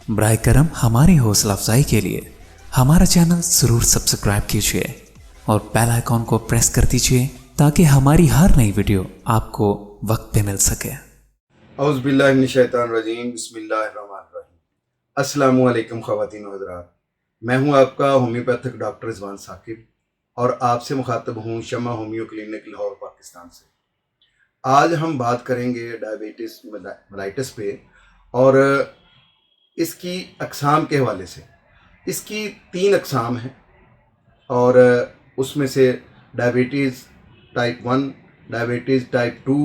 ब्राय करम हमारी हौसला अफजाई के लिए हमारा चैनल ज़रूर सब्सक्राइब कीजिए और बेल आइकॉन को प्रेस कर दीजिए ताकि हमारी हर नई वीडियो आपको वक्त पे मिल सके। औज़ बिल्लाहि मिनश शैतानिर रजीम, बिस्मिल्लाहिर रहमानिर रहीम। अस्सलामु अलैकुम ख़वातीन व हज़रात, मैं हूं आपका होम्योपैथिक डॉक्टर रिज़वान साकिब और आपसे मुखातब हूं शमा होम्यो क्लिनिक लाहौर पाकिस्तान से। आज हम बात करेंगे डायबिटीज़ मेलाइटिस पे और इसकी अक़साम के हवाले से। इसकी 3 अक़साम हैं और उसमें से डायबिटीज़ टाइप 1, डायबिटीज़ टाइप 2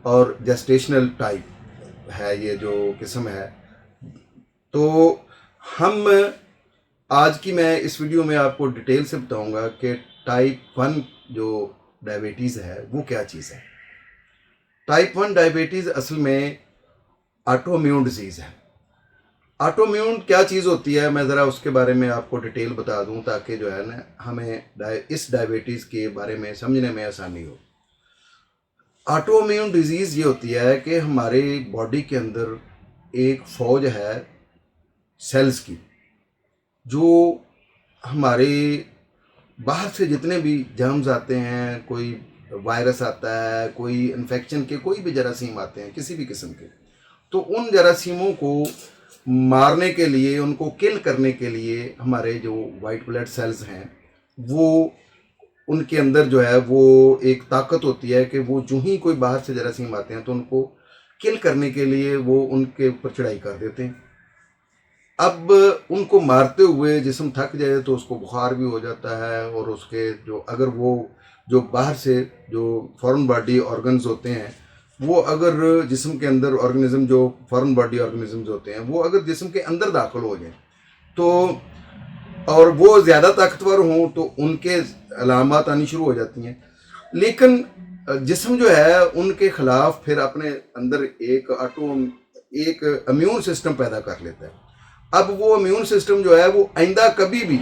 और जेस्टेशनल टाइप है, ये जो किस्म है। तो हम आज की मैं इस वीडियो में आपको डिटेल से बताऊंगा कि टाइप 1 जो डायबिटीज़ है वो क्या चीज़ है। टाइप 1 डायबिटीज़ असल में ऑटोइम्यून डिजीज़ है। ऑटोइम्यून क्या चीज़ होती है, मैं ज़रा उसके बारे में आपको डिटेल बता दूं ताकि जो है ना हमें इस डायबिटीज़ के बारे में समझने में आसानी हो। ऑटोइम्यून डिजीज़ ये होती है कि हमारे बॉडी के अंदर एक फ़ौज है सेल्स की, जो हमारे बाहर से जितने भी जर्म्स आते हैं, कोई वायरस आता है, कोई इन्फेक्शन के कोई भी जरासीम आते हैं किसी भी किस्म के, तो उन जरासीमों को मारने के लिए, उनको किल करने के लिए हमारे जो वाइट ब्लड सेल्स हैं वो उनके अंदर जो है वो एक ताकत होती है कि वो जो ही कोई बाहर से जरासीम आते हैं तो उनको किल करने के लिए वो उनके ऊपर चढ़ाई कर देते हैं। अब उनको मारते हुए जिस्म थक जाए तो उसको बुखार भी हो जाता है और उसके जो अगर वो जो बाहर से जो फॉरेन बॉडी ऑर्गन्स होते हैं वो अगर जिस्म के अंदर ऑर्गेनिज्म जो फॉरेन बॉडी ऑर्गेनिजम्स होते हैं वो अगर जिस्म के अंदर दाखिल हो जाए तो और वो ज़्यादा ताकतवर हों तो उनके अलामात आनी शुरू हो जाती हैं। लेकिन जिस्म जो है उनके ख़िलाफ़ फिर अपने अंदर एक इम्यून सिस्टम पैदा कर लेता है। अब वो इम्यून सिस्टम जो है वो आइंदा कभी भी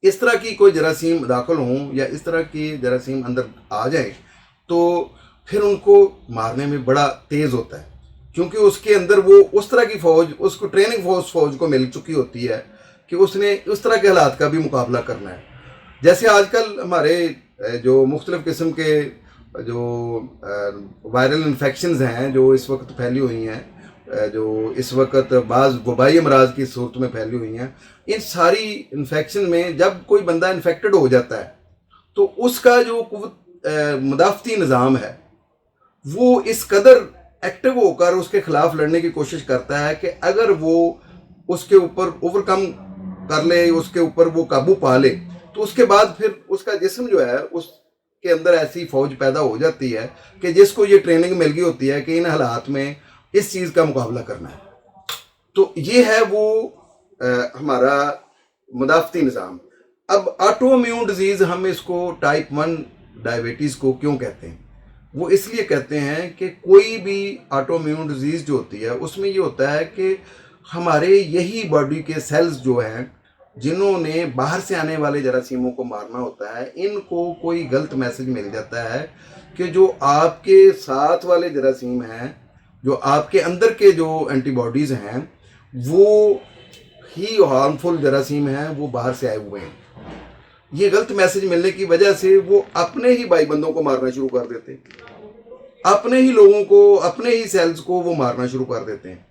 इस तरह की कोई जरासीम दाखिल हों या इस तरह की जरासीम अंदर आ जाए तो फिर उनको मारने में बड़ा तेज़ होता है, क्योंकि उसके अंदर वो उस तरह की फ़ौज, उसको ट्रेनिंग फ़ौज को मिल चुकी होती है कि उसने उस तरह के हालात का भी मुकाबला करना है। जैसे आजकल हमारे जो मुख्तलिफ़ किस्म के जो वायरल इन्फेक्शंस हैं जो इस वक्त फैली हुई हैं, जो इस वक्त बाज़ वबाई अमराज की सूरत में फैली हुई हैं, इन सारी इन्फेक्शन में जब कोई बंदा इन्फेक्टेड हो जाता है तो उसका जो मुदाफ़ती निज़ाम है वो इस कदर एक्टिव होकर उसके ख़िलाफ़ लड़ने की कोशिश करता है कि अगर वो उसके ऊपर ओवरकम कर ले, उसके ऊपर वो काबू पा ले, तो उसके बाद फिर उसका जिस्म जो है उसके अंदर ऐसी फ़ौज पैदा हो जाती है कि जिसको ये ट्रेनिंग मिल गई होती है कि इन हालात में इस चीज़ का मुकाबला करना है। तो ये है वो हमारा मुदाफ़ती निज़ाम। अब ऑटोइम्यून डिजीज़ हम इसको टाइप 1 डायबिटीज़ को क्यों कहते हैं? वो इसलिए कहते हैं कि कोई भी ऑटोइम्यून डिजीज़ जो होती है उसमें ये होता है कि हमारे यही बॉडी के सेल्स जो हैं जिन्होंने बाहर से आने वाले जरासीमों को मारना होता है, इनको कोई गलत मैसेज मिल जाता है कि जो आपके साथ वाले जरासीम हैं, जो आपके अंदर के जो एंटीबॉडीज़ हैं वो ही हार्मफुल जरासीम हैं, वो बाहर से आए हुए हैं। ये गलत मैसेज मिलने की वजह से वो अपने ही भाई बंदों को मारना शुरू कर देते हैं, अपने ही लोगों को, अपने ही सेल्स को वो मारना शुरू कर देते हैं।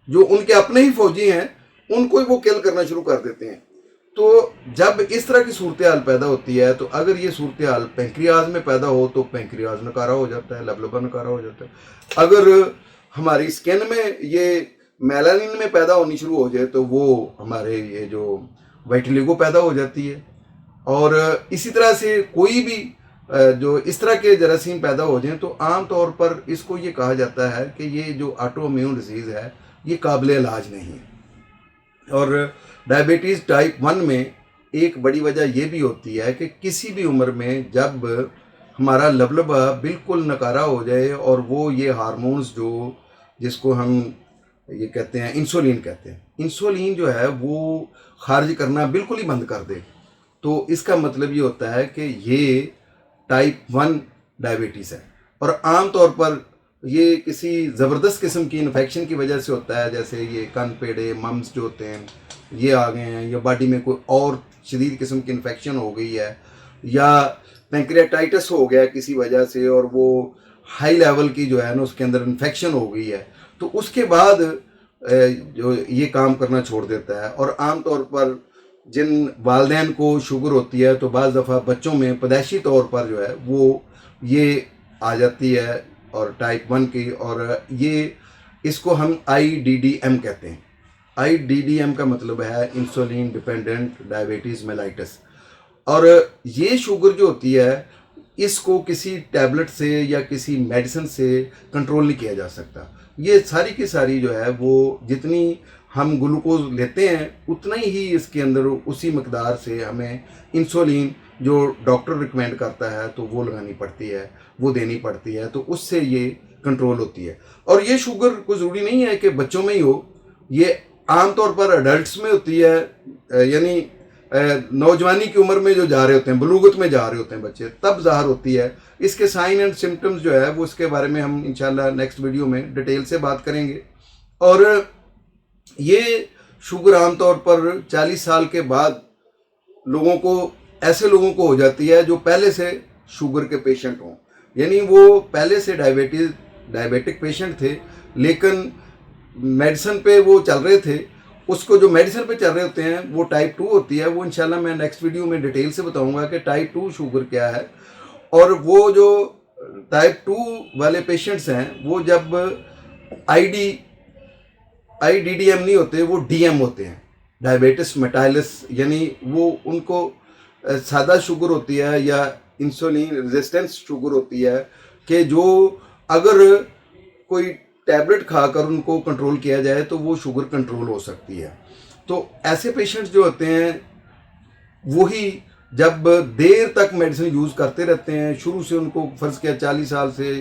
जो उनके अपने ही फौजी हैं उनको ही वो किल करना शुरू कर देते हैं। तो जब इस तरह की सूरत हाल पैदा होती है तो अगर ये सूरत हाल पेंक्रियाज में पैदा हो तो पेंक्रियाज नकारा हो जाता है, लबलबा नकारा हो जाता है। अगर हमारी स्किन में ये मेलानिन में पैदा होनी शुरू हो जाए तो वो हमारे ये जो वाइटिलिगो पैदा हो जाती है। और इसी तरह से कोई भी जो इस तरह के जरासीम पैदा हो जाएं तो आम तौर पर इसको ये कहा जाता है कि ये जो ऑटोइम्यून डिजीज़ है ये काबिल इलाज नहीं है। और डायबिटीज़ टाइप 1 में एक बड़ी वजह ये भी होती है कि किसी भी उम्र में जब हमारा लबलबा बिल्कुल नकारा हो जाए और वो ये हार्मोन्स जो जिसको हम ये कहते हैं इंसुलिन कहते हैं, इंसुलिन जो है वो खारिज करना बिल्कुल ही बंद कर दे, तो इसका मतलब ये होता है कि ये टाइप 1 डायबिटीज़ है। और आम तौर पर ये किसी ज़बरदस्त किस्म की इन्फेक्शन की वजह से होता है, जैसे ये कान पेड़े मम्स जो होते हैं ये आ गए हैं, या बॉडी में कोई और शदीद किस्म की इन्फेक्शन हो गई है, या पैंक्रियाटाइटिस हो गया किसी वजह से और वो हाई लेवल की जो है ना उसके अंदर इन्फेक्शन हो गई है, तो उसके बाद जो ये काम करना छोड़ देता है। और आम तौर पर जिन वालदैन को शुगर होती है तो बाज़ दफ़ा बच्चों में पैदाइशी तौर पर जो है वो ये आ जाती है और टाइप 1 की, और ये इसको हम IDDM कहते हैं। IDDM का मतलब है इंसुलिन डिपेंडेंट डायबिटीज़ मेलाइटिस। और ये शुगर जो होती है इसको किसी टैबलेट से या किसी मेडिसिन से कंट्रोल नहीं किया जा सकता। ये सारी की सारी जो है वो जितनी हम ग्लूकोज लेते हैं उतना ही इसके अंदर उसी मकदार से हमें इंसुलिन जो डॉक्टर रिकमेंड करता है तो वो लगानी पड़ती है, वो देनी पड़ती है, तो उससे ये कंट्रोल होती है। और ये शुगर कोई ज़रूरी नहीं है कि बच्चों में ही हो, ये आमतौर पर अडल्ट्स में होती है, यानी नौजवानी की उम्र में जो जा रहे होते हैं, बलूगत में जा रहे होते हैं बच्चे, तब ज़ाहिर होती है। इसके साइन एंड सिम्टम्स जो है वो इसके बारे में हम इंशाल्लाह नेक्स्ट वीडियो में डिटेल से बात करेंगे। और ये शुगर आमतौर पर 40 साल के बाद ऐसे लोगों को हो जाती है जो पहले से शुगर के पेशेंट हों, यानी वो पहले से डायबिटिक पेशेंट थे लेकिन मेडिसिन पे वो चल रहे थे। उसको जो मेडिसिन पे चल रहे होते हैं वो टाइप 2 होती है। वो इंशाल्लाह मैं नेक्स्ट वीडियो में डिटेल से बताऊंगा कि टाइप 2 शुगर क्या है। और वो जो टाइप 2 वाले पेशेंट्स हैं वो जब IDDM नहीं होते, वो DM होते हैं, डायबिटिस मेटाइलिस, यानी वो उनको सादा शुगर होती है या इंसुलिन रेजिस्टेंस शुगर होती है कि जो अगर कोई टैबलेट खाकर उनको कंट्रोल किया जाए तो वो शुगर कंट्रोल हो सकती है। तो ऐसे पेशेंट्स जो होते हैं वही जब देर तक मेडिसिन यूज़ करते रहते हैं, शुरू से उनको फ़र्ज़ किया 40 साल से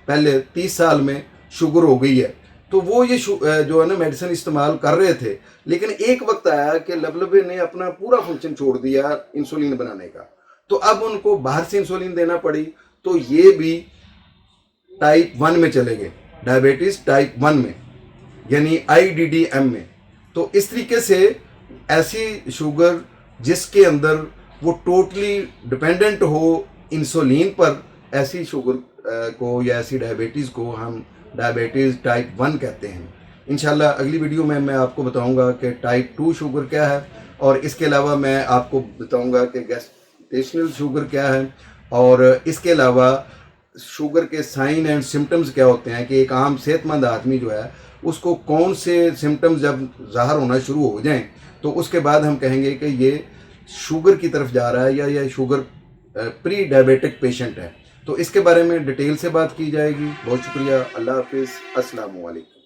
पहले 30 साल में शुगर हो गई है, तो वो ये जो है ना मेडिसिन इस्तेमाल कर रहे थे, लेकिन एक वक्त आया कि लबलबे ने अपना पूरा फंक्शन छोड़ दिया इंसुलिन बनाने का, तो अब उनको बाहर से इंसुलिन देना पड़ी, तो ये भी टाइप 1 में चले गए, डायबिटीज़ टाइप 1 में, यानी IDDM में। तो इस तरीके से ऐसी शुगर जिसके अंदर वो टोटली डिपेंडेंट हो इंसुलिन पर, ऐसी शुगर को या ऐसी डायबिटीज़ को हम डायबिटीज़ टाइप 1 कहते हैं। इंशाल्लाह अगली वीडियो में मैं आपको बताऊंगा कि टाइप 2 शुगर क्या है, और इसके अलावा मैं आपको बताऊंगा कि गेस्टेशनल शुगर क्या है, और इसके अलावा शुगर के साइन एंड सिम्टम्स क्या होते हैं कि एक आम सेहतमंद आदमी जो है उसको कौन से सिम्टम्स जब ज़ाहिर होना शुरू हो जाएं तो उसके बाद हम कहेंगे कि ये शुगर की तरफ जा रहा है या ये शुगर प्री डायबिटिक पेशेंट है। तो इसके बारे में डिटेल से बात की जाएगी। बहुत शुक्रिया। अल्लाह हाफिज़। अस्सलामु अलैकुम।